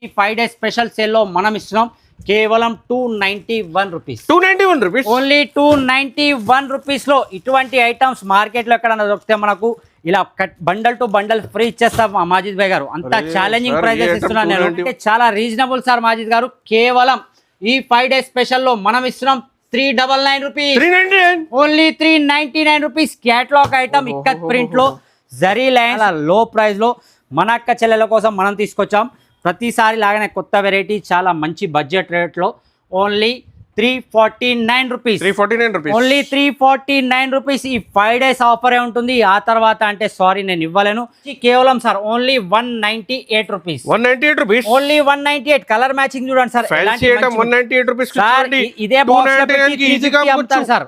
ఈ 5 days special sale లో మనం ఇస్తున్నాం కేవలం 291 రూపీస్. 291 రూపీస్ ఓన్లీ 291 రూపీస్ లో ఇటువంటి ఐటమ్స్ మార్కెట్ లో ఎక్కడైనా దొరికితే మనకు ఇలా బండల్ టు బండల్ ఫ్రీ ఇచ్చేస్తాం మాజిద్ భాయ్ గారు. అంత ఛాలెంజింగ్ ప్రైజెస్ ఇస్తున్నాను నేను. అంటే చాలా రీజనబుల్ సార్ మాజిద్ గారు. కేవలం ఈ 5 days స్పెషల్ లో మనం ఇస్తున్నాం 399 rupees. Only 399 rupees. Catalogue item ikat print లో జరీ లైన్ లో ప్రైస్ లో మన అక్క చెల్లెల కోసం మనం తీసుకొచ్చాం. ప్రతిసారి లాగానే కొత్త వెరైటీ చాలా మంచి బడ్జెట్ రేట్లో ఓన్లీ 349 రూపీస్. Only 349 rupees. ఈ 5 days ఆఫరే ఉంటుంది. ఆ తర్వాత అంటే సారీ నేను ఇవ్వలేను. కేవలం sir only 198 rupees. 198 rupees. Only 198. Colour matching చూడండి సార్. 198 రూపీస్ ఇదే బాక్స్ సార్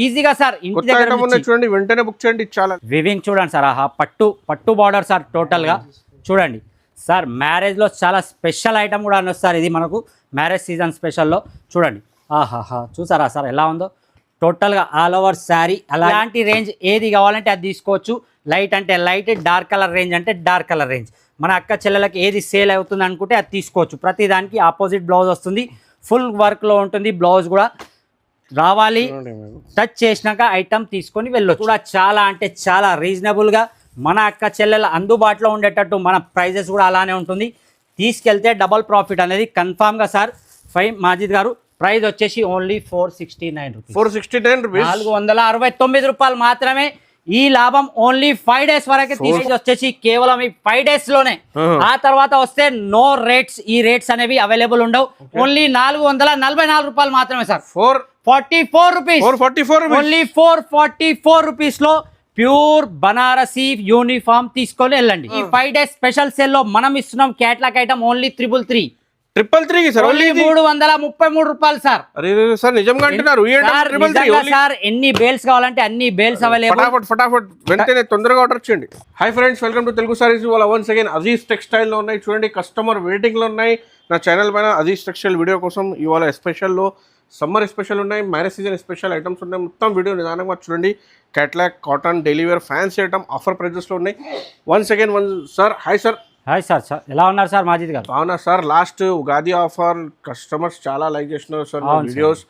ఈజీగా సార్. ఇంటి దగ్గర చూడండి వెంటనే బుక్ చేయండి. చాలా వివింగ్ చూడండి సార్. ఆహా పట్టు బార్డర్ సార్. టోటల్ గా చూడండి సార్. మ్యారేజ్ లో చాలా స్పెషల్ ఐటమ్ కూడా అనొచ్చు సార్. ఇది మనకు మ్యారేజ్ సీజన్ స్పెషల్లో చూడండి. ఆహాహా చూసారా సార్ ఎలా ఉందో. టోటల్గా ఆల్ ఓవర్ శారీ. అలాంటి రేంజ్ ఏది కావాలంటే అది తీసుకోవచ్చు. లైట్ అంటే లైట్, డార్క్ కలర్ రేంజ్ అంటే డార్క్ కలర్ రేంజ్. మన అక్క చెల్లెలకి ఏది సేల్ అవుతుంది అనుకుంటే అది తీసుకోవచ్చు. ప్రతి దానికి ఆపోజిట్ బ్లౌజ్ వస్తుంది. ఫుల్ వర్క్లో ఉంటుంది. బ్లౌజ్ కూడా రావాలి. టచ్ చేసినాక ఐటమ్ తీసుకొని వెళ్ళొచ్చు. కూడా చాలా అంటే చాలా రీజనబుల్గా మన అక్క చెల్లెల అందుబాటులో ఉండేటట్టు మన ప్రైజెస్ కూడా అలానే ఉంటుంది. తీసుకెళ్తే డబల్ ప్రాఫిట్ అనేది కన్ఫామ్గా సార్. మాజిద్ గారు ప్రైస్ వచ్చేసి ఓన్లీ 469 రూపీస్. 469 రూపాయలు మాత్రమే. ఈ లాభం ఓన్లీ 5 days వరకే. తీసుకు వచ్చేసి కేవలం ఈ 5 days లోనే. ఆ తర్వాత వస్తే నో రేట్స్. ఈ రేట్స్ అనేవి అవైలబుల్ ఉండవు. ఓన్లీ 444 రూపాయలు మాత్రమే సార్. 444 రూపీస్. ఓన్లీ 444 రూపీస్ లో ప్యూర్ బనారసీ యూనిఫామ్ తీసుకొని వెళ్ళండి. ఈ 5 days స్పెషల్ సేల్ లో మనం ఇస్తున్నాం catalogue item only 333 sir. Only 333 రూపాయలు సార్. సార్ నిజంగా అంటున్నారు సార్. ఎన్ని బేల్స్ కావాలంటే అన్ని బేల్స్ అవైలబుల్. ఫటాఫట్ వెంటనే తొందరగా ఆర్డర్ చేయండి. Hi friends, welcome to Telugu saris. వాళ్ళ వన్స్ అగైన్ అజీజ్ టెక్స్టైల్ లో ఉన్నాయి చూడండి. కస్టమర్ వెయిటింగ్ లో ఉన్నాయి. నా ఛానల్ పైన అజీజ్ టెక్స్టైల్ వీడియో కోసం ఇవాళ స్పెషల్లో సమ్మర్ స్పెషల్ ఉన్నాయి, మ్యారేజ్ సీజన్ స్పెషల్ ఐటమ్స్ ఉన్నాయి. మొత్తం వీడియో నిదానంగా చూడండి. Catalogue, cotton, daily wear, fancy item offer ప్రైజెస్లో ఉన్నాయి. Once again sir. Hi sir. Hi sir. ఎలా ఉన్నారు సార్ మాజిద్ గారు? అవునా sir. Last Ugadi offer customers చాలా లైక్ చేస్తున్నారు సార్. వీడియోస్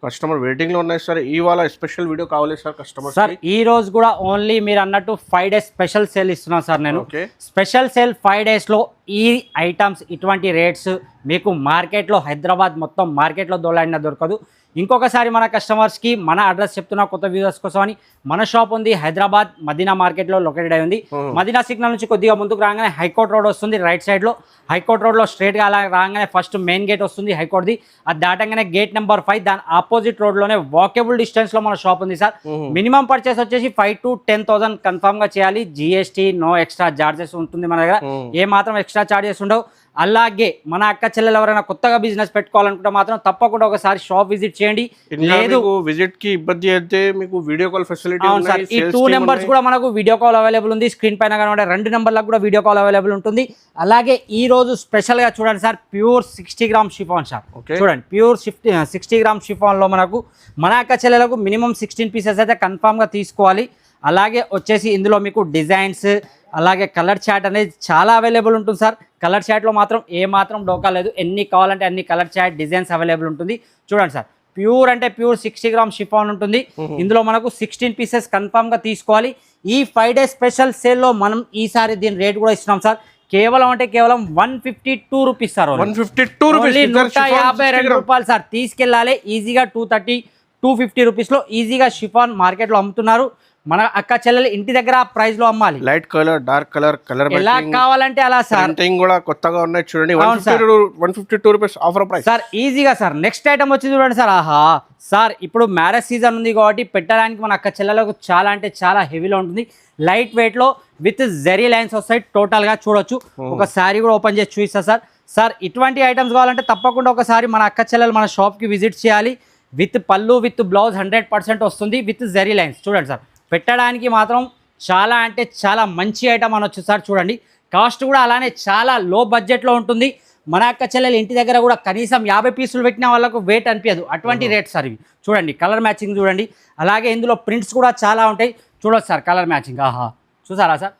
కస్టమర్ వెయిటింగ్ లో ఉన్నాయి సార్. ఇవాళ స్పెషల్ వీడియో కావాలి సార్ కస్టమర్ సార్. ఈ రోజు కూడా ఓన్లీ మీరు అన్నట్టు 5 days స్పెషల్ సేల్ ఇస్తున్నాను సార్ నేను. స్పెషల్ సేల్ 5 days లో ఈ ఐటమ్స్ ఇటువంటి రేట్స్ మీకు మార్కెట్లో హైదరాబాద్ మొత్తం మార్కెట్లో దొలాడినా దొరకదు. ఇంకొకసారి మన కస్టమర్స్కి మన అడ్రస్ చెప్తున్నా కొత్త వ్యూవర్స్ కోసం అని. మన షాప్ ఉంది హైదరాబాద్ మదీనా మార్కెట్లో లొకేటెడ్ అయి ఉంది. మదీనా సిగ్నల్ నుంచి కొద్దిగా ముందుకు రాగానే హైకోర్ట్ రోడ్ వస్తుంది రైట్ సైడ్లో. హైకోర్ట్ రోడ్లో స్ట్రైట్గా అలా రాగానే ఫస్ట్ మెయిన్ గేట్ వస్తుంది హైకోర్ట్ది. అది దాటంగానే గేట్ నెంబర్ 5. దాని ఆపోజిట్ రోడ్లోనే వాకబుల్ డిస్టెన్స్లో మన షాప్ ఉంది సార్. మినిమం పర్చేస్ వచ్చేసి 5,000 to 10,000 కన్ఫామ్గా చేయాలి. జిఎస్టీ నో ఎక్స్ట్రా చార్జెస్ ఉంటుంది మన దగ్గర. ఏ మాత్రం ఎక్స్ట్రా చార్జెస్ ఉండవు. అలాగే మన అక్క చెల్లెలు ఎవరైనా కొత్తగా బిజినెస్ పెట్టుకోవాలనుకుంటే మాత్రం తప్పకుండా ఒకసారి షాప్ విజిట్ చేయండి. లేదు విజిట్ కి ఇబ్బంది అయితే మీకు వీడియో కాల్ ఫెసిలిటీ ఉంది సార్. ఈ 2 నెంబర్స్ కూడా మనకు వీడియో కాల్ అవైలబుల్ ఉంది. స్క్రీన్ పైన కనబడే 2 నెంబర్లకు కూడా వీడియో కాల్ అవైలబుల్ ఉంటుంది. అలాగే ఈ రోజు స్పెషల్ గా చూడండి sir. Pure 60 gram chiffon sir. చూడండి ప్యూర్ 60 గ్రామ్ షిఫాన్ లో మనకు మన అక్క చెల్లెలకు మినిమం 16 పీసెస్ అయితే కన్ఫామ్ గా తీసుకోవాలి. అలాగే వచ్చేసి ఇందులో మీకు డిజైన్స్ అలాగే కలర్ చాట్ అనేది చాలా అవైలబుల్ ఉంటుంది సార్. కలర్ చాట్లో మాత్రం ఏ మాత్రం డోకా లేదు. ఎన్ని కావాలంటే అన్ని కలర్ చాట్ డిజైన్స్ అవైలబుల్ ఉంటుంది. చూడండి సార్. ప్యూర్ అంటే ప్యూర్ 60 గ్రామ్ షిఫాన్ ఉంటుంది. ఇందులో మనకు 16 పీసెస్ కన్ఫామ్గా తీసుకోవాలి. ఈ 5 days స్పెషల్ సేల్లో మనం ఈసారి దీని రేట్ కూడా ఇస్తున్నాం సార్. కేవలం అంటే కేవలం 152 రూపీస్ సార్. 152 రూపాయలు సార్. తీసుకెళ్ళాలి ఈజీగా. 230 250 రూపీస్లో ఈజీగా షిఫాన్ మార్కెట్లో అమ్ముతున్నారు. మన అక్క చెల్లెలు ఇంటి దగ్గర ప్రైస్ లో అమ్మాలి. లైట్ కలర్, డార్క్ కలర్, ఎలా కావాలంటే అలా సార్. కూడా కొత్తగా ఉన్నాయి చూడండి. 152 రూపీస్ ఆఫర్ ప్రైస్ సార్. ఈజీగా సార్. నెక్స్ట్ ఐటమ్ వచ్చి చూడండి సార్. ఆహా సార్. ఇప్పుడు మ్యారేజ్ సీజన్ ఉంది కాబట్టి పెట్టడానికి మన అక్క చెల్లెలకు చాలా అంటే చాలా హెవీలో ఉంటుంది. లైట్ వెయిట్ లో విత్ జెరీ లైన్స్ వస్తాయి. టోటల్ గా చూడొచ్చు. ఒక శారీ కూడా ఓపెన్ చేసి చూపిస్తా సార్. సార్ ఇటువంటి ఐటమ్స్ కావాలంటే తప్పకుండా ఒకసారి మన అక్క చెల్లెలు మన షాప్ కి విజిట్ చేయాలి. విత్ పళ్ళు విత్ బ్లౌజ్ 100% వస్తుంది విత్ జెరీ లైన్స్. చూడండి సార్. పెట్టడానికి మాత్రం చాలా అంటే చాలా మంచి ఐటమ్ అనొచ్చు సార్. చూడండి కాస్ట్ కూడా అలానే చాలా లో బడ్జెట్లో ఉంటుంది. మన అక్క చెల్లెలు ఇంటి దగ్గర కూడా కనీసం 50 పీసులు పెట్టిన వాళ్ళకు వెయిట్ అనిపించదు. అటువంటి రేట్ సార్ ఇవి. చూడండి కలర్ మ్యాచింగ్ చూడండి. అలాగే ఇందులో ప్రింట్స్ కూడా చాలా ఉంటాయి. చూడొచ్చు సార్ కలర్ మ్యాచింగ్. ఆహా చూసారా సార్.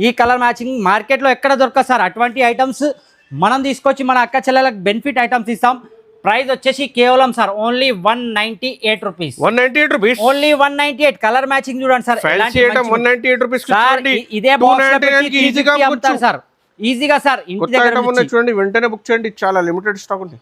ఈ కలర్ మ్యాచింగ్ మార్కెట్లో ఎక్కడ దొరకదు సార్. అటువంటి ఐటమ్స్ మనం తీసుకొచ్చి మన అక్క చెల్లెలకు బెనిఫిట్ ఐటమ్స్ ఇస్తాం. ప్రైస్ వచ్చేసి కేవలం sir only 198 rupees. 198 rupees only 198. Colour matching చూడండి sir. Fancy item 198 rupees sir ఇదే బాక్స్ ఈజీగా అమ్ముతారు సార్. ఈజీగా సార్ ఇంటి దగ్గర చూడండి, వెంటనే బుక్ చేయండి, చాలా లిమిటెడ్ స్టాక్ ఉంది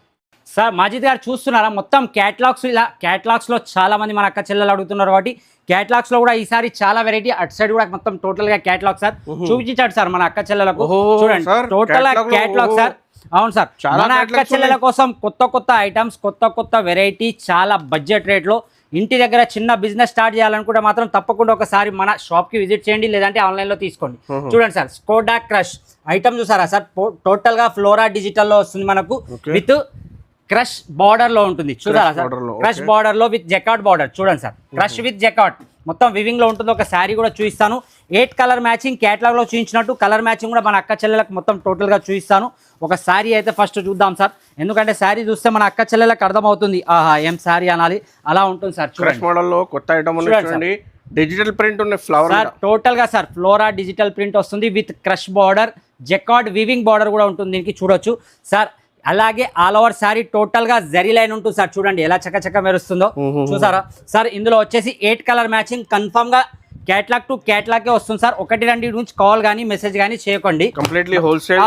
సార్. మాజిద్ గారు చూస్తున్నారా మొత్తం క్యాటలాగ్స్, ఇలా క్యాటలాగ్స్ లో చాలా మంది మన అక్క చెల్లెలు అడుగుతున్నారు కాబట్టి క్యాటలాగ్స్ లో కూడా ఈసారి చాలా వెరైటీ. అటు సైడ్ కూడా మొత్తం టోటల్ గా క్యాటలాగ్ సార్ చూపించాడు సార్ మన అక్క చెల్లెలకు. చూడండి టోటల్ గా క్యాటలాగ్ సార్. అవును సార్, మన అక్క చెల్లెల కోసం కొత్త కొత్త ఐటమ్స్, కొత్త కొత్త వెరైటీ, చాలా బడ్జెట్ రేట్ లో. ఇంటి దగ్గర చిన్న బిజినెస్ స్టార్ట్ చేయాలనుకుంటే మాత్రం తప్పకుండా ఒకసారి మన షాప్ కి విజిట్ చేయండి, లేదంటే ఆన్లైన్ లో తీసుకోండి. చూడండి సార్, స్కోడా క్రష్ ఐటమ్ చూసారా సార్, టోటల్ గా ఫ్లోరా డిజిటల్ లో వస్తుంది మనకు. విత్ క్రష్ బార్డర్ లో ఉంటుంది చూసారా సార్. క్రష్ బార్డర్ లో విత్ జెకాట్ బార్డర్ చూడండి సార్. క్రష్ విత్ జెకాట్ మొత్తం వివింగ్ లో ఉంటుంది. ఒక శారీ కూడా చూపిస్తాను. 8 కలర్ మ్యాచింగ్ క్యాటలాగ్ లో చూపించినట్టు కలర్ మ్యాచింగ్ కూడా మన అక్క చెల్లెలకు మొత్తం టోటల్ గా చూపిస్తాను. ఒక శారీ అయితే ఫస్ట్ చూద్దాం సార్, ఎందుకంటే శారీ చూస్తే మన అక్క చెల్లెలకు అర్థమవుతుంది, ఆహా ఏం శారీ అనాలి, అలా ఉంటుంది సార్. చూడండి మోడల్ లో కొత్త ఐటమ్ చూడండి, డిజిటల్ ప్రింట్ ఉన్న ఫ్లవర్ సార్. టోటల్ గా సార్ ఫ్లోరా డిజిటల్ ప్రింట్ వస్తుంది with crush border, jacquard weaving border కూడా ఉంటుంది దీనికి చూడొచ్చు సార్. అలాగే ఆల్ ఓవర్ శారీ టోటల్ గా జరీ లైన్ ఉంటుంది సార్. చూడండి ఎలా చక్క మెరుస్తుందో చూసారా సార్. ఇందులో వచ్చేసి 8 కలర్ మ్యాచింగ్ కన్ఫర్మ్ గా క్యాటలాగ్ టు క్యాటలాగ్ వస్తుంది సార్. 1-2 నుంచి కాల్ గానీ మెసేజ్ గానీ చేయకండి. కంప్లీట్లీ హోల్సేల్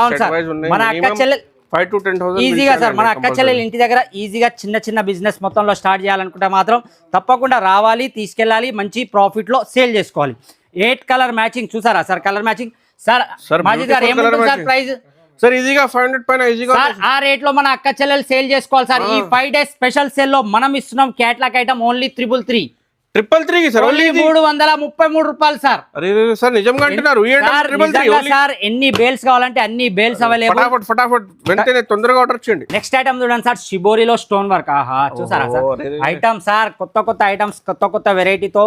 మన అక్క చెల్లెలు 5 to 10,000 ఈజీగా సార్. మన అక్క చెల్లెలు ఇంటి దగ్గర ఈజీగా చిన్న బిజినెస్ మొత్తంలో స్టార్ట్ చేయాలనుకుంటే మాత్రం తప్పకుండా రావాలి, తీసుకెళ్ళాలి, మంచి ప్రాఫిట్ లో సేల్ చేసుకోవాలి. 8 కలర్ మ్యాచింగ్ చూసారా sir. Colour matching sir. Majid గారు ఏమంటారు సార్ ప్రైస్? సార్ ఈజీగా 500 పైన ఈజీగా సార్ ఆ రేట్ లో మన అక్క చెల్లెలు సేల్ చేసుకోవాలి సార్. ఈ 5 days స్పెషల్ సేల్ లో మనం ఇస్తున్నాం catalogue item only 333 sir. Only 333 రూపాయలు సార్. అరే సార్ నిజంగా అంటున్నారు? సార్ ఎన్ని బేల్స్ కావాలంటే అన్ని బేల్స్ అవైలబుల్. ఫటాఫట్ వెంటనే తొందరగా ఆర్డర్ చేయండి. నెక్స్ట్ ఐటమ్ చూడండి సార్, షిబోరిలో స్టోన్ వర్క్. ఆహా చూసారా సార్ ఐటమ్ సార్. కొత్త ఐటమ్స్, కొత్త వెరైటీతో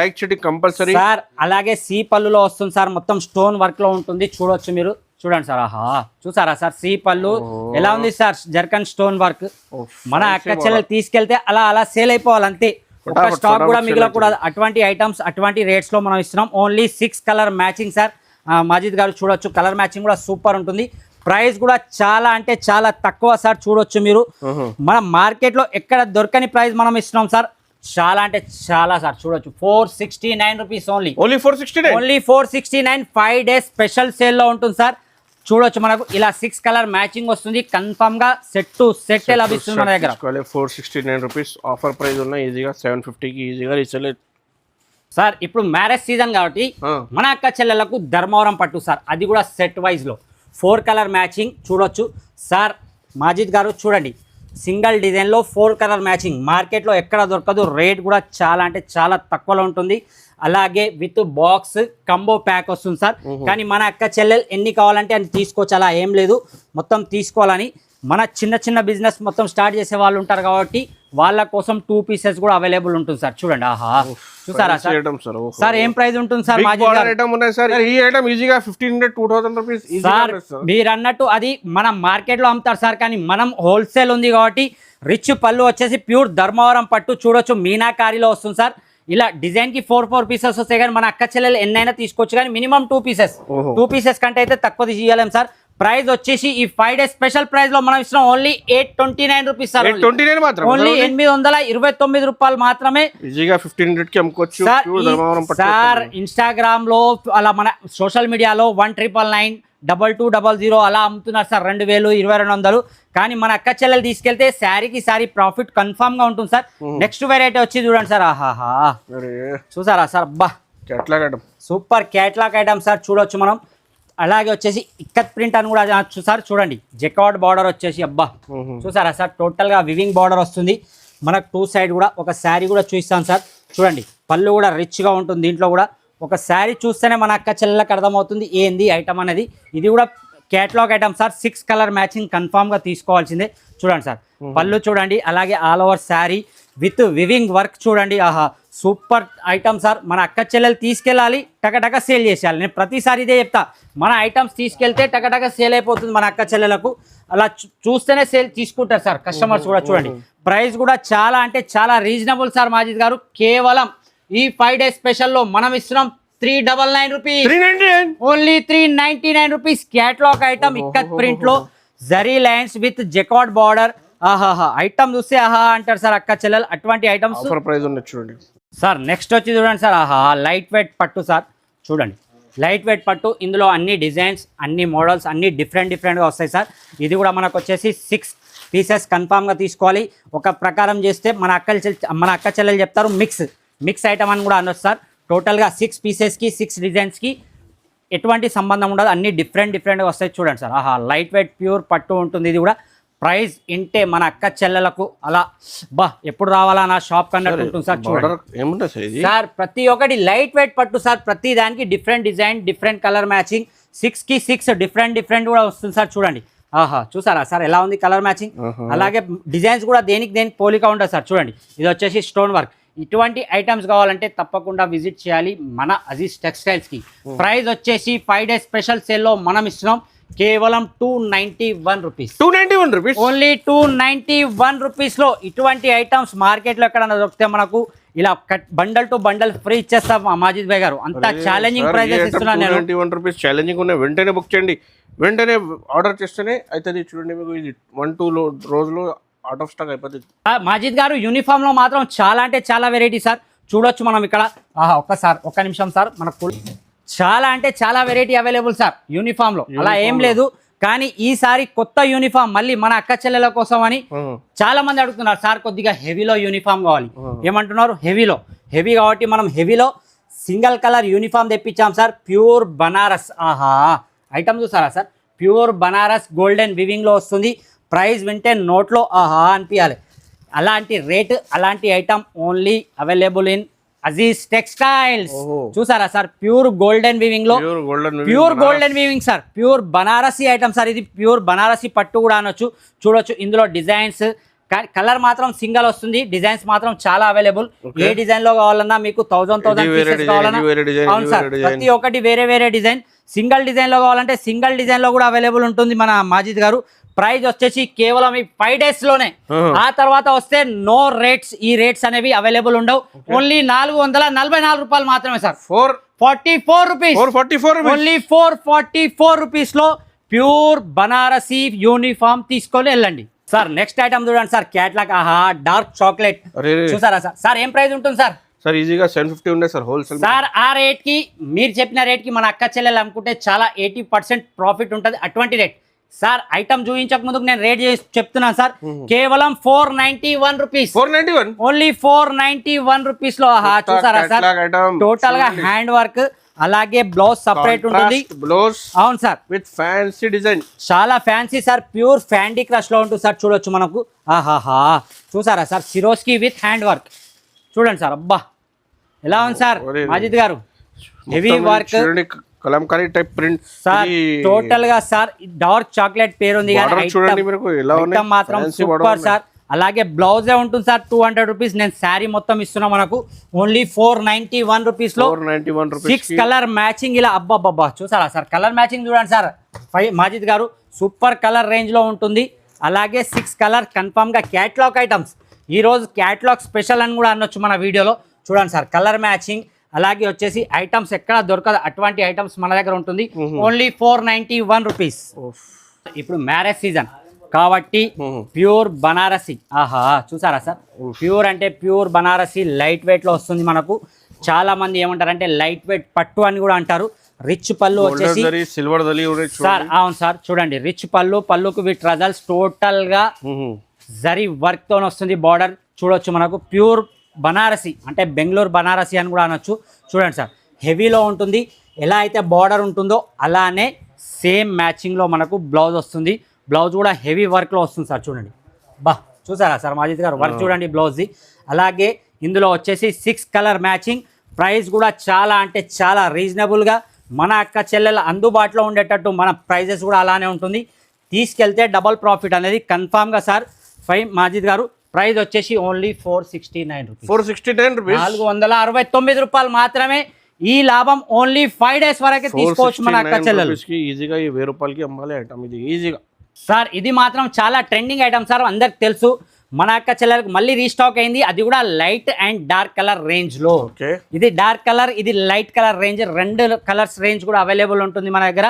లైక్ చేయండి కంపల్సరీ సార్. అలాగే సి పళ్ళులో వస్తుంది సార్, మొత్తం స్టోన్ వర్క్ లో ఉంటుంది చూడొచ్చు మీరు. చూడండి సార్, ఆహా చూసారా సార్. సి పళ్ళు ఎలా ఉంది సార్, జర్కన్ స్టోన్ వర్క్. మన అక్క చెల్లెలు తీసుకెళ్తే అలా సేల్ అయిపోవాలి అంతే, ఒక స్టాక్ కూడా మిగలకూడదు. అటువంటి ఐటమ్స్ అటువంటి రేట్స్ లో మనం ఇస్తున్నాం. Only 6 colour matching sir. Majid గారు చూడొచ్చు, కలర్ మ్యాచింగ్ కూడా సూపర్ ఉంటుంది. ప్రైస్ కూడా చాలా అంటే చాలా తక్కువ సార్. చూడొచ్చు మీరు, మన మార్కెట్ లో ఎక్కడ దొరకని ప్రైస్ మనం ఇస్తున్నాం సార్. చాలా అంటే చాలా సార్. చూడొచ్చు 469 rupees only. Only 469 5 days special sale లో ఉంటుంది సార్. చూడొచ్చు మనకు ఇలా 6 కలర్ మ్యాచింగ్ వస్తుంది. కన్ఫర్మ్ గా సెట్ టు సెట్ లభిస్తుంది మన దగ్గర. 469 రూపీస్ ఆఫర్ ప్రైస్ ఉన్న ఈజీగా 750 కి ఈజీగా రీసేల్ సార్. ఇప్పుడు మ్యారేజ్ సీజన్ కాబట్టి మన అక్క చెల్లెలకు ధర్మవరం పట్టు సార్, అది కూడా సెట్ వైజ్ లో 4 కలర్ మ్యాచింగ్ చూడొచ్చు సార్. మాజిద్ గారు చూడండి, సింగిల్ డిజైన్ లో 4 కలర్ మ్యాచింగ్ మార్కెట్ లో ఎక్కడ దొరకదు. రేట్ కూడా చాలా అంటే చాలా తక్కువలో ఉంటుంది. అలాగే విత్ బాక్స్ కంబో ప్యాక్ వస్తుంది సార్. కానీ మన అక్క చెల్లెలు ఎన్ని కావాలంటే అని తీసుకోవచ్చు, అలా ఏం లేదు. మొత్తం తీసుకోవాలని మన చిన్న బిజినెస్ మొత్తం స్టార్ట్ చేసే వాళ్ళు ఉంటారు కాబట్టి వాళ్ళ కోసం 2 pieces కూడా అవైలబుల్ ఉంటుంది సార్. చూడండి, ఆహా చూసారా సార్. సార్ ఏం ప్రైస్ ఉంటుంది సార్? ఈ ఐటమ్ ఈజీగా 1500-2000 రూపీస్ సార్. మీరు అన్నట్టు అది మనం మార్కెట్ లో అమ్ముతారు సార్, కానీ మనం హోల్సేల్ ఉంది కాబట్టి రిచ్ పళ్ళు వచ్చేసి ప్యూర్ ధర్మవరం పట్టు చూడొచ్చు, మీనాకారిలో వస్తుంది సార్. ఇలా డిజైన్ కి 4 pieces వస్తాయి, కానీ మన అక్క చెల్లెలు ఎన్నైనా తీసుకోవచ్చు, కానీ మినిమం 2 pieces కంటే అయితే తక్కువ తీయలేం సార్. ప్రైస్ వచ్చేసి ఈ 5 days స్పెషల్ ప్రైస్ లో మనం ఇస్తున్నాం ఓన్లీ 829 రూపీస్ సార్. ఓన్లీ 829 రూపాయలు మాత్రమే. ఈజీగా 1500 కి అమ్ముకోవచ్చు సార్. ఇన్స్టాగ్రామ్ లో అలా మన సోషల్ మీడియాలో 1999 2200 అలా అమ్ముతున్నారు సార్, 2000 2200. కానీ మన అక్క చెల్లెలు తీసుకెళ్తే శారీకి శారీ ప్రాఫిట్ కన్ఫర్మ్ గా ఉంటుంది సార్. నెక్స్ట్ వెరైటీ వచ్చి చూడండి సార్, ఆహాహా చూసారా సార్. అబ్బా సూపర్ క్యాట్లాగ్ ఐటమ్ సార్. చూడొచ్చు మనం. అలాగే వచ్చేసి ఇక్కత్ ప్రింట్ అని కూడా సార్. చూడండి జెకాట్ బార్డర్ వచ్చేసి, అబ్బా చూసారా సార్. టోటల్ గా వివింగ్ బార్డర్ వస్తుంది మనకు. 2 side కూడా ఒక శారీ కూడా చూపిస్తాను సార్. చూడండి పళ్ళు కూడా రిచ్ గా ఉంటుంది. దీంట్లో కూడా ఒక శారీ చూస్తేనే మన అక్క చెల్లెలకు అర్థమవుతుంది ఏంది ఐటమ్ అనేది. ఇది కూడా catalogue item sir. 6 colour matching confirm గా తీసుకోవాల్సిందే. చూడండి సార్, పళ్ళు చూడండి. అలాగే all over sari with weaving work చూడండి, ఆహా సూపర్ ఐటమ్ సార్. మన అక్క చెల్లెలు తీసుకెళ్ళాలి, టకటక సేల్ చేసేయాలి. నేను ప్రతిసారి ఇదే చెప్తా, మన ఐటమ్స్ తీసుకెళ్తే టకటక సేల్ అయిపోతుంది మన అక్క చెల్లెలకు. అలా చూస్తేనే సేల్ తీసుకుంటారు సార్ కస్టమర్స్ కూడా. చూడండి ప్రైస్ కూడా చాలా అంటే చాలా రీజనబుల్ సార్ మాజిద్ గారు. కేవలం ఈ 5 days స్పెషల్లో మనం ఇస్తున్నాం 399 rupees, 399 only 399 rupees. Catalogue item ikat print లో zari lines with jacquard border. ఆహాహా, ఐటమ్ చూస్తే ఆహా అంటారు సార్ అక్క చెల్లెలు, అటువంటి ఐటమ్స్ ఆఫర్ ప్రైస్ ఉన్నాయి చూడండి సార్. నెక్స్ట్ వచ్చి చూడండి సార్, ఆహా లైట్ వెయిట్ పట్టు సార్. చూడండి లైట్ వెయిట్ పట్టు, ఇందులో అన్ని డిజైన్స్, అన్ని మోడల్స్, అన్ని డిఫరెంట్గా వస్తాయి సార్. ఇది కూడా మనకు వచ్చేసి 6 పీసెస్ కన్ఫామ్గా తీసుకోవాలి. ఒక ప్రకారం చేస్తే మన అక్క చెల్లెలు చెప్తారు మిక్స్ ఐటమ్ అని కూడా అనొచ్చు సార్. టోటల్గా 6 పీసెస్కి 6 డిజైన్స్కి ఎటువంటి సంబంధం ఉండదు, అన్ని డిఫరెంట్గా వస్తాయి. చూడండి సార్, ఆహా లైట్ వెయిట్ ప్యూర్ పట్టు ఉంటుంది. ఇది కూడా ప్రైస్ ఇంటే మన అక్క చెల్లెలకు అలా ఎప్పుడు రావాలా నా షాప్ కన్నట్టు ఉంటుంది సార్. చూడండి సార్, ప్రతి ఒక్కటి లైట్ వెయిట్ పట్టు సార్. ప్రతి దానికి different design, different colour matching, 6కి 6 డిఫరెంట్ కూడా వస్తుంది సార్. చూడండి, ఆహా చూసారా సార్ ఎలా ఉంది కలర్ మ్యాచింగ్. అలాగే డిజైన్స్ కూడా దేనికి పోలిక ఉంటుంది సార్. చూడండి, ఇది వచ్చేసి స్టోన్ వర్క్. ఇటువంటి ఐటమ్స్ కావాలంటే తప్పకుండా విజిట్ చేయాలి మన అజీజ్ టెక్స్టైల్స్కి. ప్రైస్ వచ్చేసి 5 డేస్ స్పెషల్ సేల్లో మనం ఇస్తున్నాం కేవలం 291 రూపీస్, 291 రూపీస్, ఓన్లీ 291 రూపీస్లో ఇటువంటి ఐటమ్స్ మార్కెట్లో ఎక్కడన్నా దొరికితే మనకు ఇలా బండల్ టు బండల్ ఫ్రీ ఇచ్చేస్తాం మాజిద్ భాయ్ గారు. అంత ఛాలెంజింగ్ ప్రైజెస్ ఇస్తున్నాను నేను. 291 రూపీస్ ఛాలెంజింగ్ ఉన్నాయి, వెంటనే బుక్ చేయండి, వెంటనే ఆర్డర్ చేస్తేనే అవుతుంది. చూడండి మీకు ఇది 1-2 రోజులు అవుట్ ఆఫ్ స్టాక్ అయిపోతుంది. మాజిద్ గారు యూనిఫామ్ లో మాత్రం చాలా అంటే చాలా వెరైటీ సార్. చూడొచ్చు మనం ఇక్కడ, ఒక్క నిమిషం సార్, మనకు చాలా అంటే చాలా వెరైటీ అవైలబుల్ సార్ యూనిఫామ్ లో. అలా ఏం లేదు, కానీ ఈసారి కొత్త యూనిఫామ్ మళ్ళీ మన అక్క చెల్లెల కోసం అని చాలా మంది అడుగుతున్నారు సార్, కొద్దిగా హెవీలో యూనిఫామ్ కావాలి. ఏమంటున్నారు? హెవీ కాబట్టి మనం హెవీలో సింగిల్ కలర్ యూనిఫామ్ తెప్పించాం సార్. ప్యూర్ బనారస్, ఆహా ఐటమ్ చూసారా sir, pure Banaras golden weaving లో వస్తుంది. ప్రైస్ వింటే నోట్లో ఆహా అనిపించాలి. అలాంటి రేట్, అలాంటి item only available in Aziz textiles. చూసారా సార్, ప్యూర్ గోల్డెన్ వీవింగ్ లో, pure golden weaving sir, pure Banarasi item sir. ఇది ప్యూర్ బనారసి పట్టు కూడా అనొచ్చు. చూడొచ్చు ఇందులో డిజైన్స్, కలర్ మాత్రం సింగల్ వస్తుంది, డిజైన్స్ మాత్రం చాలా అవైలబుల్. ఏ డిజైన్ లో కావాలన్నా మీకు 1000 పీసెస్ కావాలన్నా, అవును సార్, ప్రతి ఒక్కటి వేరే డిజైన్. సింగిల్ డిజైన్ లో కావాలంటే సింగిల్ డిజైన్ లో కూడా అవైలబుల్ ఉంటుంది మన మాజిద్ గారు. ప్రైస్ వచ్చేసి కేవలం ఈ 5 డేస్ లోనే, ఆ తర్వాత వస్తే నో రేట్స్. ఈ రేట్స్ అనేవి అవైలబుల్ ఉండవు. ఓన్లీ 444 రూపాయలు మాత్రమే సార్. 444 రూపీస్, ఓన్లీ 444 రూపీస్ లో ప్యూర్ బనారసి యూనిఫామ్ తీసుకొని వెళ్ళండి సార్. నెక్స్ట్ ఐటమ్ చూడండి సార్, క్యాట్లాగ్, ఆహా డార్క్ చాక్లెట్. చూసారా సార్, సార్ ఏం ప్రైస్ ఉంటుంది సార్? సార్ ఈజీగా 750 ఉండే సార్ హోల్సేల్ సార్. ఆ రేట్ కి మీరు చెప్పిన రేట్ కి మన అక్క చెల్లెలు అమ్ముకుంటే చాలా 80% ప్రాఫిట్ ఉంటుంది. అటువంటి రేట్ సార్. ఐటమ్ చూపించక ముందుకు నేను రేట్ చేసి చెప్తున్నాను సార్, కేవలం 491 రూపీస్, 491, ఓన్లీ 491 రూపీస్ లో. చూసారా సార్, టోటల్ గా హ్యాండ్ వర్క్, అలాగే బ్లౌజ్ సపరేట్ ఉంటుంది. బ్లౌజ్, అవును సార్, విత్ ఫ్యాన్సీ డిజైన్, చాలా ఫ్యాన్సీ సార్. ప్యూర్ ఫ్యాండీ క్రష్ లో ఉంటుంది సార్. చూడొచ్చు మనకు, ఆహాహా చూసారా sir, Swarovski with hand work. చూడండి సార్, అబ్బా ఎలా ఉంది సార్ మాజిద్ గారు, heavy work, Kalamkari type print sir. Total గా సార్ డార్క్ చాక్లెట్ పేరు ఉంది కానీ ఐటమ్ మాత్రం సూపర్ సార్. అలాగే బ్లౌజే ఉంటుంది సార్ 200 రూపీస్. నేను శారీ మొత్తం ఇస్తున్నా మనకు ఓన్లీ 491 రూపీస్ లో 6 కలర్ మ్యాచింగ్. ఇలా అబ్బా చూసారా సార్, కలర్ మ్యాచింగ్ చూడండి సార్. మాజిద్ గారు సూపర్ కలర్ రేంజ్ లో ఉంటుంది. అలాగే 6 కలర్ కన్ఫామ్ గా క్యాటలాగ్ ఐటమ్స్. ఈ రోజు క్యాటలాగ్ స్పెషల్ అని కూడా అనొచ్చు మన వీడియోలో. చూడండి సార్, కలర్ మ్యాచింగ్, అలాగే వచ్చేసి ఐటమ్స్ ఎక్కడ దొరకదు, అటువంటి ఐటమ్స్ మన దగ్గర ఉంటుంది. Only 491 rupees. ఇప్పుడు మ్యారేజ్ సీజన్ కాబట్టి ప్యూర్ బనారసి, ఆహా చూసారా సార్, ప్యూర్ అంటే ప్యూర్ బనారసి లైట్ వెయిట్ లో వస్తుంది మనకు. చాలా మంది ఏమంటారంటే లైట్ వెయిట్ పట్టు అని కూడా అంటారు. రిచ్ పళ్ళు వచ్చేసి సిల్వర్ సార్, అవును సార్ చూడండి, రిచ్ పళ్ళుకు విత్ రజల్స్, టోటల్ గా జరీ వర్క్ తో వస్తుంది. బార్డర్ చూడొచ్చు మనకు, ప్యూర్ బనారసి అంటే బెంగళూరు బనారసి అని కూడా అనొచ్చు. చూడండి సార్, హెవీలో ఉంటుంది. ఎలా అయితే బార్డర్ ఉంటుందో అలానే సేమ్ మ్యాచింగ్లో మనకు బ్లౌజ్ వస్తుంది. బ్లౌజ్ కూడా హెవీ వర్క్లో వస్తుంది సార్. చూడండి చూసారా సార్ మాజిద్ గారు, వర్క్ చూడండి బ్లౌజ్ది. అలాగే ఇందులో వచ్చేసి 6 కలర్ మ్యాచింగ్. ప్రైస్ కూడా చాలా అంటే చాలా రీజనబుల్గా మన అక్క చెల్లెల అందుబాటులో ఉండేటట్టు మన ప్రైజెస్ కూడా అలానే ఉంటుంది. తీసుకెళ్తే డబల్ ప్రాఫిట్ అనేది కన్ఫామ్గా సార్. మాజిద్ గారు ప్రైస్ వచ్చేసి ఓన్లీ 469 రూపీస్, 469 రూపాయలు మాత్రమే. ఈ లాభం ఓన్లీ 5 డేస్ వరకే తీసుకోవచ్చు మన అక్క చెల్లెలు. ఈజీగా 1000 రూపాయలకి అమ్మాలి ఐటమ్ ఇది ఈజీగా సార్. ఇది మాత్రం చాలా ట్రెండింగ్ ఐటమ్ సార్, అందరికి తెలుసు. మన అక్క చెల్లెలకు మళ్ళీ రీస్టాక్ అయింది, అది కూడా light and dark colour range లో. ఇది డార్క్ కలర్, ఇది light colour range, 2 colours range కూడా అవైలబుల్ ఉంటుంది మన దగ్గర.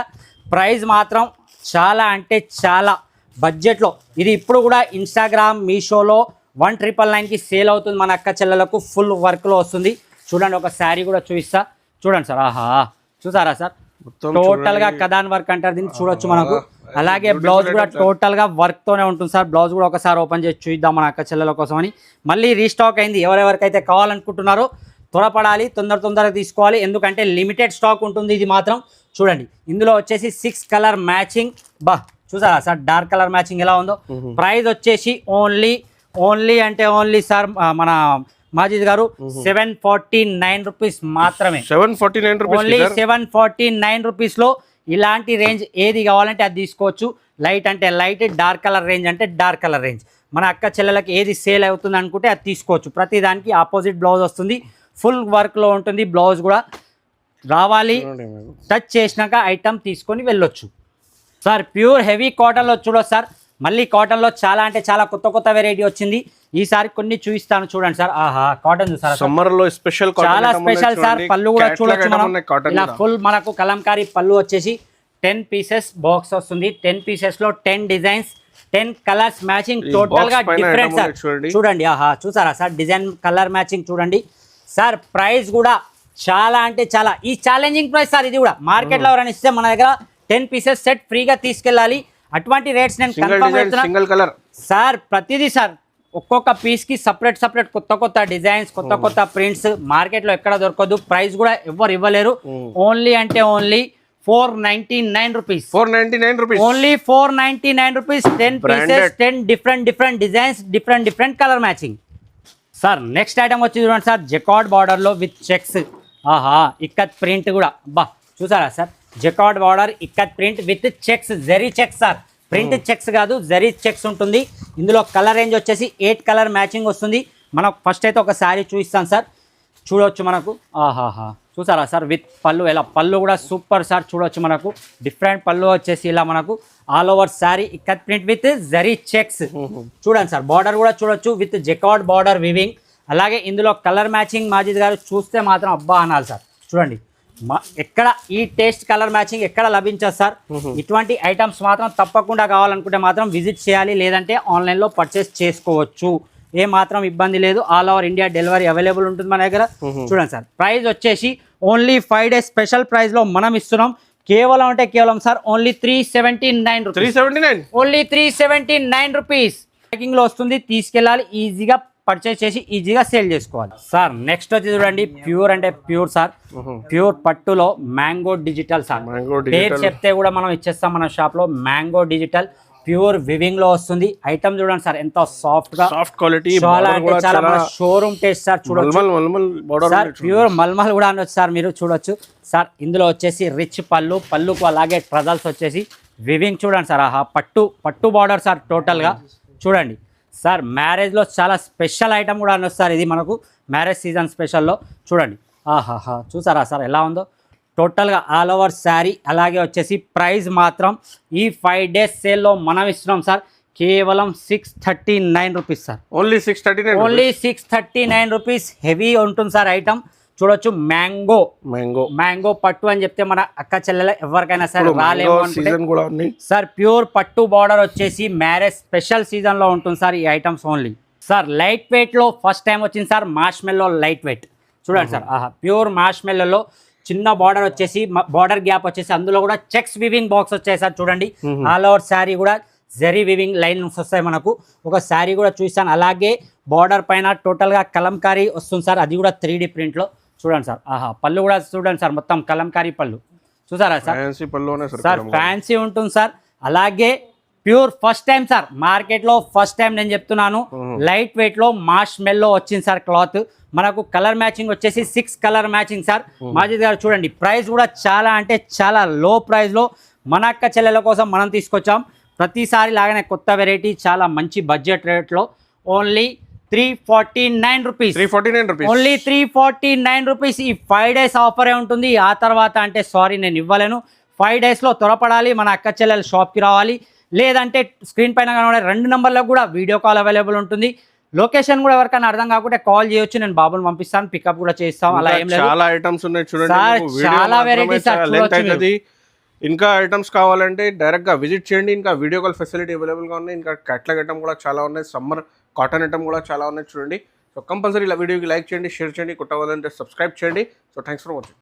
ప్రైస్ మాత్రం చాలా అంటే చాలా బడ్జెట్లో. ఇది ఇప్పుడు కూడా ఇన్స్టాగ్రామ్ మీషోలో 1999కి సేల్ అవుతుంది మన అక్క చెల్లెలకు. ఫుల్ వర్క్లో వస్తుంది. చూడండి, ఒక శారీ కూడా చూపిస్తా చూడండి సార్. ఆహా, చూసారా సార్, టోటల్ గా కదాన్ వర్క్ అంటారు దీన్ని, చూడొచ్చు మనకు. అలాగే బ్లౌజ్ కూడా టోటల్ గా వర్క్ తోనే ఉంటుంది సార్. బ్లౌజ్ కూడా ఒకసారి ఓపెన్ చేసి చూద్దాం మన అక్క చెల్లెల కోసం అని. మళ్ళీ రీస్టాక్ అయింది. ఎవరెవరికైతే కావాలనుకుంటున్నారో త్వరపడాలి, తొందరగా తీసుకోవాలి, ఎందుకంటే లిమిటెడ్ స్టాక్ ఉంటుంది. ఇది మాత్రం చూడండి, ఇందులో వచ్చేసి 6 కలర్ మ్యాచింగ్. బా, చూసారా సార్ డార్క్ కలర్ మ్యాచింగ్ ఎలా ఉందో. ప్రైస్ వచ్చేసి ఓన్లీ అంటే ఓన్లీ సార్ మన మాజిద్ గారు 749 రూపీస్ మాత్రమే. 749 రూపీస్, ఓన్లీ 749 రూపీస్ లో ఇలాంటి రేంజ్ ఏది కావాలంటే అది తీసుకోవచ్చు. లైట్ అంటే లైట్, డార్క్ కలర్ రేంజ్ అంటే డార్క్ కలర్ రేంజ్. మన అక్క చెల్లెలకి ఏది సేల్ అవుతుంది అనుకుంటే అది తీసుకోవచ్చు. ప్రతి దానికి ఆపోజిట్ బ్లౌజ్ వస్తుంది, ఫుల్ వర్క్లో ఉంటుంది. బ్లౌజ్ కూడా రావాలి, టచ్ చేసినాక ఐటమ్ తీసుకొని వెళ్ళొచ్చు సార్. ప్యూర్ హెవీ కాటన్లో చూడొచ్చు సార్. మళ్ళీ కాటన్లో చాలా అంటే చాలా కొత్త వెరైటీ వచ్చింది. ఈసారి కొన్ని చూపిస్తాను చూడండి సార్. ఆహా, కాటన్ చూసారా, సమ్మర్ లో స్పెషల్, చాలా స్పెషల్ సార్. పళ్ళు కూడా చూడొచ్చు మనం. ఇలా ఫుల్ మనకు కలంకారీ పళ్ళు వచ్చేసి 10 పీసెస్ బాక్స్ వస్తుంది. 10 పీసెస్ లో 10 డిజైన్స్, 10 కలర్స్ మ్యాచింగ్, టోటల్ గా డిఫరెంట్ సార్. చూడండి, ఆహా, చూసారా సార్, డిజైన్ కలర్ మ్యాచింగ్ చూడండి సార్. ప్రైస్ కూడా చాలా అంటే చాలా ఈ ఛాలెంజింగ్ ప్రైస్ సార్. ఇది కూడా మార్కెట్ లో ఎవరైనా ఇస్తే మన దగ్గర 10 పీసెస్ సెట్ ఫ్రీగా తీసుకెళ్ళాలి. అటువంటి రేట్స్ నేను కన్ఫర్మ్ చేస్తున్నా సార్. ప్రతిదీ సార్, ఒక్కొక్క పీస్కి సపరేట్ కొత్త డిజైన్స్, కొత్త ప్రింట్స్ మార్కెట్లో ఎక్కడ దొరకదు. ప్రైస్ కూడా ఎవరు ఇవ్వలేరు. ఓన్లీ అంటే only 499 rupees. 499 rupees, only 499 rupees. 10 pieces, 10 different designs, different colour matching sir. Next item వచ్చి చూడండి సార్, జకార్డ్ బార్డర్లో విత్ చెక్స్. ఆహా, ఇక్కత్ ప్రింట్ కూడా, బా, చూసారా sir, jacquard border ikat print with checks, zari checks sir. Print checks కాదు, జరీ చెక్స్ ఉంటుంది. ఇందులో కలర్ రేంజ్ వచ్చేసి 8 కలర్ మ్యాచింగ్ వస్తుంది. మనకు ఫస్ట్ అయితే ఒక శారీ చూపిస్తాను సార్, చూడవచ్చు మనకు. ఆహాహా, చూసారా సార్, విత్ పళ్ళు. ఎలా పళ్ళు కూడా సూపర్ సార్, చూడవచ్చు మనకు. డిఫరెంట్ పళ్ళు వచ్చేసి ఇలా మనకు all over sari ikat print with zari checks. చూడండి సార్, బార్డర్ కూడా చూడొచ్చు విత్ జకార్డ్ బార్డర్ వివింగ్. అలాగే ఇందులో కలర్ మ్యాచింగ్ మాజిద్ గారు చూస్తే మాత్రం అబ్బా అనాలి సార్. చూడండి, ఎక్కడ ఈ టేస్ట్ కలర్ మ్యాచింగ్ ఎక్కడ లభించదు సార్. ఇటువంటి ఐటమ్స్ మాత్రం తప్పకుండా కావాలనుకుంటే మాత్రం విజిట్ చేయాలి, లేదంటే ఆన్లైన్లో పర్చేస్ చేసుకోవచ్చు. ఏ మాత్రం ఇబ్బంది లేదు. All over India delivery available ఉంటుంది మన దగ్గర. చూడండి సార్, ప్రైస్ వచ్చేసి ఓన్లీ 5 days స్పెషల్ ప్రైస్లో మనం ఇస్తున్నాం. కేవలం అంటే కేవలం sir only 379 rupees. Only 379 rupees. ప్యాకింగ్లో వస్తుంది, తీసుకెళ్ళాలి, ఈజీగా పర్చేస్ చేసి ఈజీగా సేల్ చేసుకోవాలి సార్. నెక్స్ట్ వచ్చి చూడండి, ప్యూర్ అంటే ప్యూర్ సార్. ప్యూర్ పట్టులో మ్యాంగో డిజిటల్ సార్. పేరు చెప్తే కూడా మనం ఇచ్చేస్తాం మన షాప్ లో. మ్యాంగో డిజిటల్ ప్యూర్ వివింగ్ లో వస్తుంది. ఐటమ్ చూడండి సార్, ఎంత సాఫ్ట్ గా, సాఫ్ట్ క్వాలిటీ, చాలా అంటే చాలా షోరూమ్ టేస్ట్ సార్. చూడొచ్చు సార్, ప్యూర్ మల్మల్ కూడా అనొచ్చు సార్, మీరు చూడొచ్చు సార్. ఇందులో వచ్చేసి రిచ్ పళ్ళుకు అలాగే ట్రజల్స్ వచ్చేసి వివింగ్ చూడండి సార్. ఆహా, పట్టు బార్డర్ సార్ టోటల్ గా. చూడండి సార్, మ్యారేజ్లో చాలా స్పెషల్ ఐటమ్ కూడా అనొచ్చు సార్. ఇది మనకు మ్యారేజ్ సీజన్ స్పెషల్లో చూడండి. ఆహాహా, చూసారా సార్ ఎలా ఉందో. టోటల్గా ఆల్ ఓవర్ శారీ. అలాగే వచ్చేసి ప్రైస్ మాత్రం ఈ 5 days సేల్లో మనం ఇస్తున్నాం సార్, కేవలం 639 rupees sir. Only 639 rupees. Heavy ఉంటుంది సార్ ఐటమ్. చూడొచ్చు, మ్యాంగో పట్టు అని చెప్తే మన అక్క చెల్లెల ఎవరికైనా సరే రాలేము సార్. ప్యూర్ పట్టు బార్డర్ వచ్చేసి మ్యారేజ్ స్పెషల్ సీజన్ లో ఉంటుంది సార్ ఈ items only sir. Light weight లో ఫస్ట్ టైం వచ్చింది సార్, మార్ష్మెల్లో లైట్ వెయిట్. చూడండి సార్, ఆహా, ప్యూర్ మార్ష్మెల్లో చిన్న బార్డర్ వచ్చేసి, బార్డర్ గ్యాప్ వచ్చేసి, అందులో కూడా చెక్స్ వివింగ్ బాక్స్ వచ్చాయి సార్. చూడండి, ఆల్ ఓవర్ శారీ కూడా జరీ వివింగ్ లైన్స్ వస్తాయి మనకు. ఒక శారీ కూడా చూసాను. అలాగే బార్డర్ పైన టోటల్గా కలంకారీ వస్తుంది సార్, అది కూడా 3D ప్రింట్లో. చూడండి సార్, ఆహా, పళ్ళు కూడా చూడండి సార్, మొత్తం కలంకారీ పళ్ళు. చూసారా సార్, సార్ ఫ్యాన్సీ ఉంటుంది సార్. అలాగే ప్యూర్ ఫస్ట్ టైం సార్, మార్కెట్లో ఫస్ట్ టైం నేను చెప్తున్నాను. లైట్ వెయిట్లో మార్ష్మెల్లో వచ్చింది సార్ క్లాత్. మనకు కలర్ మ్యాచింగ్ వచ్చేసి 6 కలర్ మ్యాచింగ్ సార్. మాజిద్ గారు చూడండి, ప్రైస్ కూడా చాలా అంటే చాలా లో ప్రైస్లో మన అక్క చెల్లెల కోసం మనం తీసుకొచ్చాం. ప్రతిసారి లాగానే కొత్త వెరైటీ, చాలా మంచి బడ్జెట్ రేట్లో. Only 349 rupees. Only 349 rupees. ఈ 5 days ఆఫరే ఉంటుంది. ఆ తర్వాత అంటే సారీ నేను ఇవ్వలేను. 5 daysలో త్వరపడాలి, మన అక్క చెల్లెల షాప్కి రావాలి. లేదంటే స్క్రీన్ పైన కనబడే 2 నెంబర్లకు కూడా వీడియో కాల్ అవైలబుల్ ఉంటుంది. లొకేషన్ కూడా ఎవరికైనా అర్థం కాకుంటే కాల్ చేయొచ్చు, నేను బాబుని పంపిస్తాను, పికప్ కూడా చేస్తాం. అలా ఏం లేదు, చాలా ఐటమ్స్ ఉన్నాయి చూడండి. సార్ మీకు వీడియో చాలా మాత్రమే వెరైటీస్ చాలా length అవుతుంది. ఇంకా ఐటమ్స్ కావాలంటే డైరెక్ట్గా విజిట్ చేయండి. ఇంకా వీడియో కాల్ ఫెసిలిటీ అవైలబుల్గా ఉన్నాయి. ఇంకా కట్ల ఐటమ్ కూడా చాలా ఉన్నాయి, సమ్మర్ కాటన్ ఐటమ్ కూడా చాలా ఉన్నాయి చూడండి. సో కంపల్సరీ ఇలా వీడియోకి లైక్ చేయండి, షేర్ చేయండి, కొత్తవాదంటే సబ్స్క్రైబ్ చేయండి. So thanks for watching.